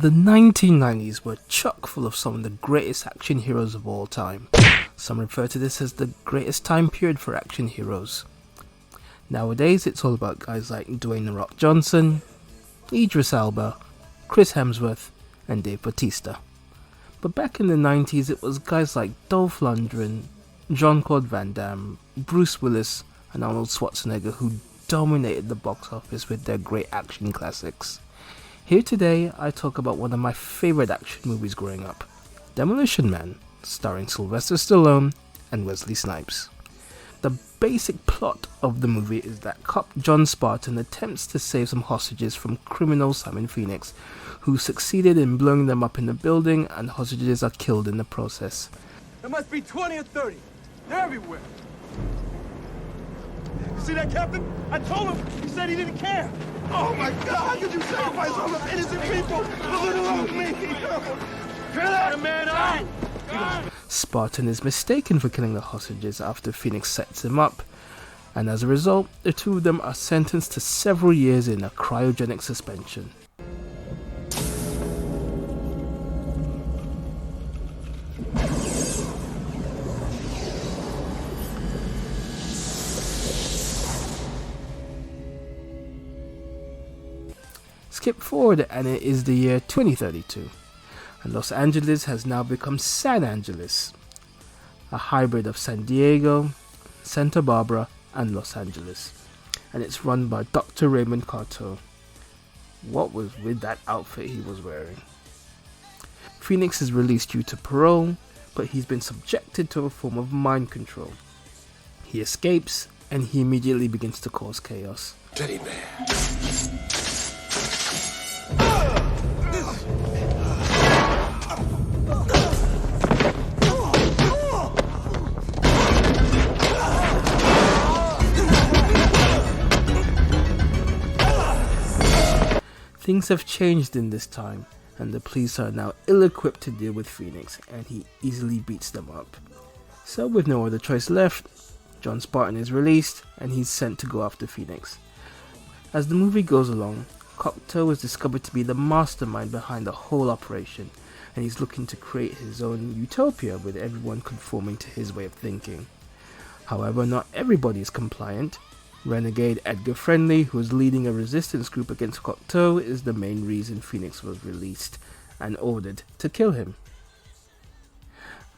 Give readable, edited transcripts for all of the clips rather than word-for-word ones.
The 1990s were chock full of some of the greatest action heroes of all time. Some refer to this as the greatest time period for action heroes. Nowadays, it's all about guys like Dwayne "The Rock" Johnson, Idris Elba, Chris Hemsworth, and Dave Bautista. But back in the 90s, it was guys like Dolph Lundgren, Jean-Claude Van Damme, Bruce Willis, and Arnold Schwarzenegger who dominated the box office with their great action classics. Here today, I talk about one of my favorite action movies growing up, Demolition Man, starring Sylvester Stallone and Wesley Snipes. The basic plot of the movie is that cop John Spartan attempts to save some hostages from criminal Simon Phoenix, who succeeded in blowing them up in the building, and hostages are killed in the process. There must be 20 or 30. They're everywhere. See that, Captain? I told him. He said he didn't care. Oh my God! How could you sacrifice all those innocent people for little old me? Get that man out! Spartan is mistaken for killing the hostages after Phoenix sets him up, and as a result, the two of them are sentenced to several years in a cryogenic suspension. Skip forward and it is the year 2032, and Los Angeles has now become San Angeles, a hybrid of San Diego, Santa Barbara, and Los Angeles, and it's run by Dr. Raymond Carto. What was with that outfit he was wearing? Phoenix is released due to parole, but he's been subjected to a form of mind control. He escapes, and he immediately begins to cause chaos. Teddy bear. Things have changed in this time, and the police are now ill-equipped to deal with Phoenix, and he easily beats them up. So with no other choice left, John Spartan is released, and he's sent to go after Phoenix. As the movie goes along, Cocteau is discovered to be the mastermind behind the whole operation, and he's looking to create his own utopia with everyone conforming to his way of thinking. However, not everybody is compliant. Renegade Edgar Friendly, who is leading a resistance group against Cocteau, is the main reason Phoenix was released and ordered to kill him.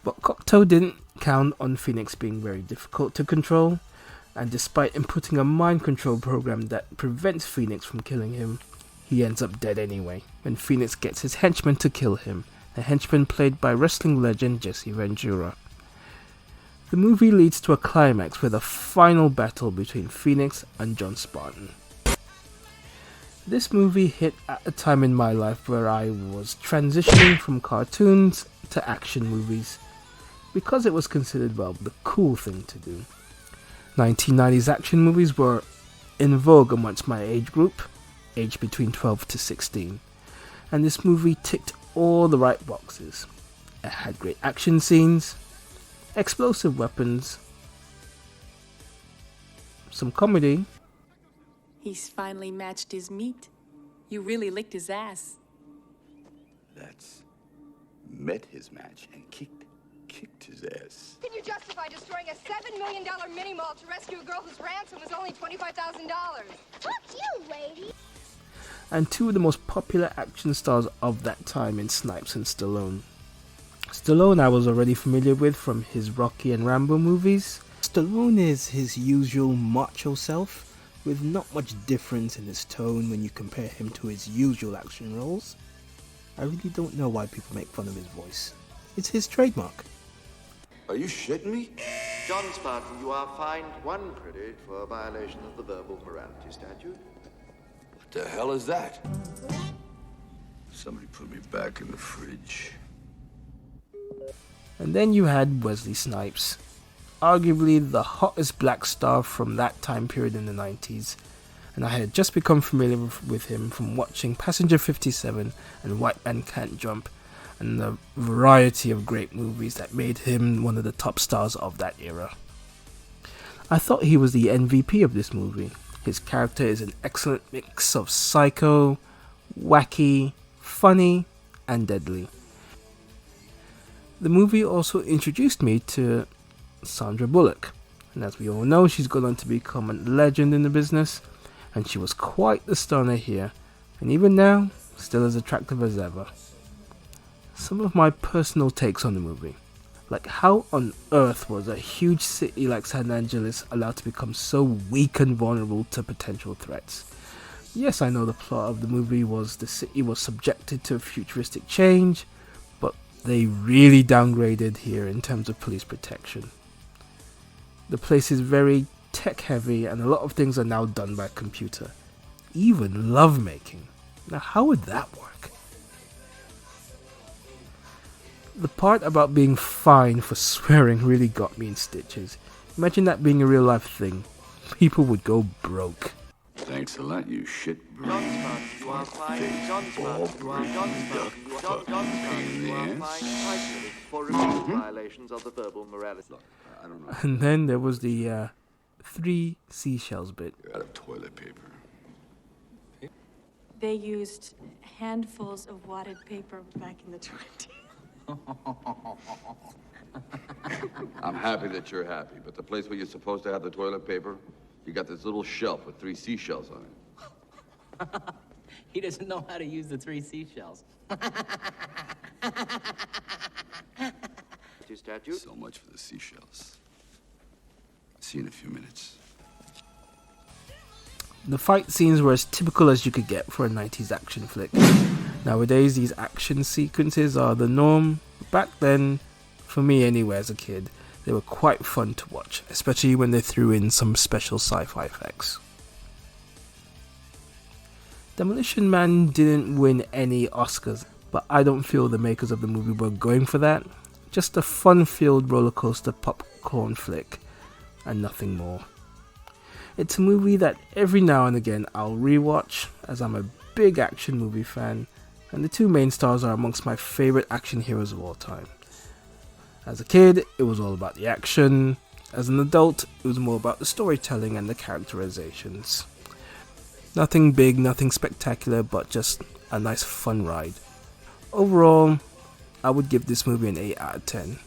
But Cocteau didn't count on Phoenix being very difficult to control, and despite inputting a mind control program that prevents Phoenix from killing him, he ends up dead anyway when Phoenix gets his henchman to kill him, a henchman played by wrestling legend Jesse Ventura. The movie leads to a climax with a final battle between Phoenix and John Spartan. This movie hit at a time in my life where I was transitioning from cartoons to action movies, because it was considered, well, the cool thing to do. 1990s action movies were in vogue amongst my age group, aged between 12 to 16, and this movie ticked all the right boxes. It had great action scenes, explosive weapons, some comedy. He's finally matched his meat. You really licked his ass. That's met his match and kicked his ass. Can you justify destroying a $7 million mini-mall to rescue a girl whose ransom was only $25,000? Fuck you, lady! And two of the most popular action stars of that time in Snipes and Stallone. Stallone I was already familiar with from his Rocky and Rambo movies. Stallone is his usual macho self, with not much difference in his tone when you compare him to his usual action roles. I really don't know why people make fun of his voice. It's his trademark. Are you shitting me? John Spartan, you are fined 1 credit for a violation of the verbal morality statute. What the hell is that? Somebody put me back in the fridge. And then you had Wesley Snipes, arguably the hottest black star from that time period in the 90s, and I had just become familiar with him from watching Passenger 57 and White Man Can't Jump, and the variety of great movies that made him one of the top stars of that era. I thought he was the MVP of this movie. His character is an excellent mix of psycho, wacky, funny, and deadly. The movie also introduced me to Sandra Bullock, and as we all know, she's gone on to become a legend in the business, and she was quite the stunner here, and even now, still as attractive as ever. Some of my personal takes on the movie, like how on earth was a huge city like San Angeles allowed to become so weak and vulnerable to potential threats? Yes, I know the plot of the movie was the city was subjected to a futuristic change, but they really downgraded here in terms of police protection. The place is very tech heavy and a lot of things are now done by computer. Even lovemaking. Now how would that work? The part about being fined for swearing really got me in stitches. Imagine that being a real life thing. People would go broke. Thanks a lot, you shit You are fined. For repeated violations of the verbal morality. I don't know. And then there was the 3 seashells bit. You're out of toilet paper. They used handfuls of wadded paper back in the 20s. I'm happy that you're happy, but the place where you're supposed to have the toilet paper, you got this little shelf with 3 seashells on it. He doesn't know how to use the 3 seashells. Statute. So much for the seashells. See you in a few minutes. The fight scenes were as typical as you could get for a 90s action flick. Nowadays, these action sequences are the norm. Back then, for me anyway as a kid, they were quite fun to watch, especially when they threw in some special sci-fi effects. Demolition Man didn't win any Oscars, but I don't feel the makers of the movie were going for that. Just a fun-filled rollercoaster popcorn flick, and nothing more. It's a movie that every now and again I'll rewatch, as I'm a big action movie fan, and the 2 main stars are amongst my favourite action heroes of all time. As a kid, it was all about the action. As an adult, it was more about the storytelling and the characterizations. Nothing big, nothing spectacular, but just a nice fun ride. Overall, I would give this movie an 8 out of 10.